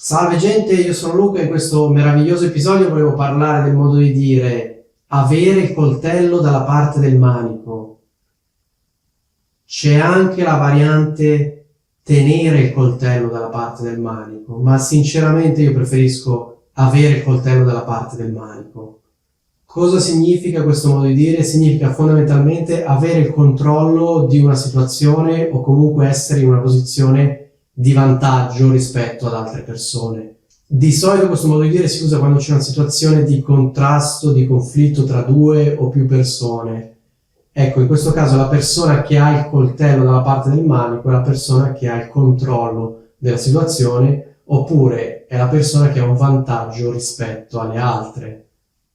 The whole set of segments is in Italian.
Salve gente, io sono Luca e in questo meraviglioso episodio volevo parlare del modo di dire avere il coltello dalla parte del manico. C'è anche la variante tenere il coltello dalla parte del manico, ma sinceramente io preferisco avere il coltello dalla parte del manico. Cosa significa questo modo di dire? Significa fondamentalmente avere il controllo di una situazione o comunque essere in una posizione di vantaggio rispetto ad altre persone. Di solito questo modo di dire si usa quando c'è una situazione di contrasto, di conflitto tra due o più persone. Ecco, in questo caso la persona che ha il coltello dalla parte del manico è la persona che ha il controllo della situazione, oppure è la persona che ha un vantaggio rispetto alle altre.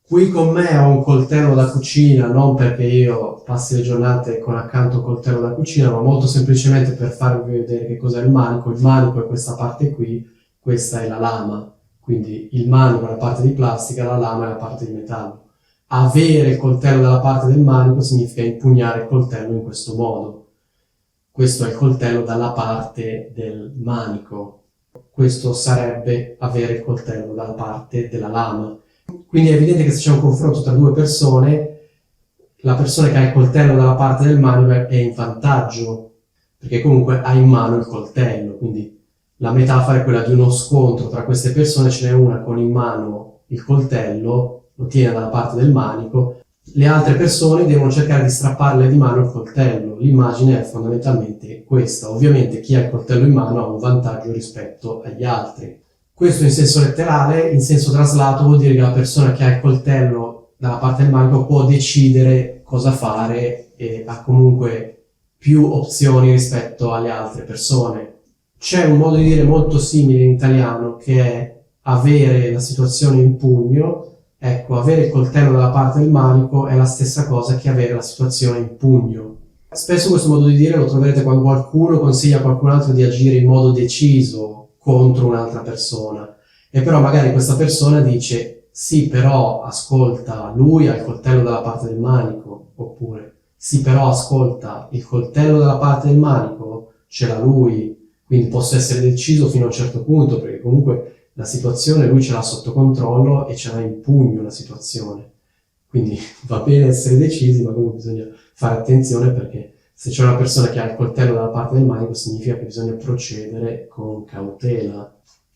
Qui con me ho un coltello da cucina, non perché io passi le giornate con accanto un coltello da cucina, ma molto semplicemente per farvi vedere che cos'è il manico. Il manico è questa parte qui, questa è la lama. Quindi il manico è la parte di plastica, la lama è la parte di metallo. Avere il coltello dalla parte del manico significa impugnare il coltello in questo modo. Questo è il coltello dalla parte del manico. Questo sarebbe avere il coltello dalla parte della lama. Quindi è evidente che se c'è un confronto tra due persone, la persona che ha il coltello dalla parte del manico è in vantaggio, perché comunque ha in mano il coltello. Quindi la metafora è quella di uno scontro tra queste persone, ce n'è una con in mano il coltello, lo tiene dalla parte del manico, le altre persone devono cercare di strapparle di mano il coltello. L'immagine è fondamentalmente questa. Ovviamente chi ha il coltello in mano ha un vantaggio rispetto agli altri. Questo in senso letterale. In senso traslato vuol dire che la persona che ha il coltello dalla parte del manico può decidere cosa fare e ha comunque più opzioni rispetto alle altre persone. C'è un modo di dire molto simile in italiano che è avere la situazione in pugno. Ecco, avere il coltello dalla parte del manico è la stessa cosa che avere la situazione in pugno. Spesso questo modo di dire lo troverete quando qualcuno consiglia a qualcun altro di agire in modo deciso contro un'altra persona, e però magari questa persona dice sì, però ascolta, lui ha il coltello dalla parte del manico, oppure sì, però ascolta, il coltello dalla parte del manico ce l'ha lui, quindi posso essere deciso fino a un certo punto, perché comunque la situazione lui ce l'ha sotto controllo e ce l'ha in pugno la situazione. Quindi va bene essere decisi, ma comunque bisogna fare attenzione, perché se c'è una persona che ha il coltello dalla parte del manico significa che bisogna procedere con cautela.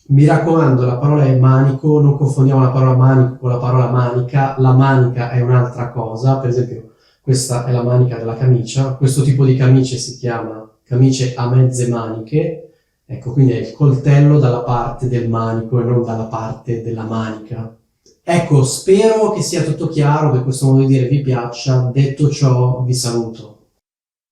Mi raccomando, la parola è manico, non confondiamo la parola manico con la parola manica. La manica è un'altra cosa. Per esempio, questa è la manica della camicia. Questo tipo di camicie si chiama camicie a mezze maniche. Ecco, quindi è il coltello dalla parte del manico e non dalla parte della manica. Ecco, spero che sia tutto chiaro, che questo modo di dire vi piaccia. Detto ciò, vi saluto.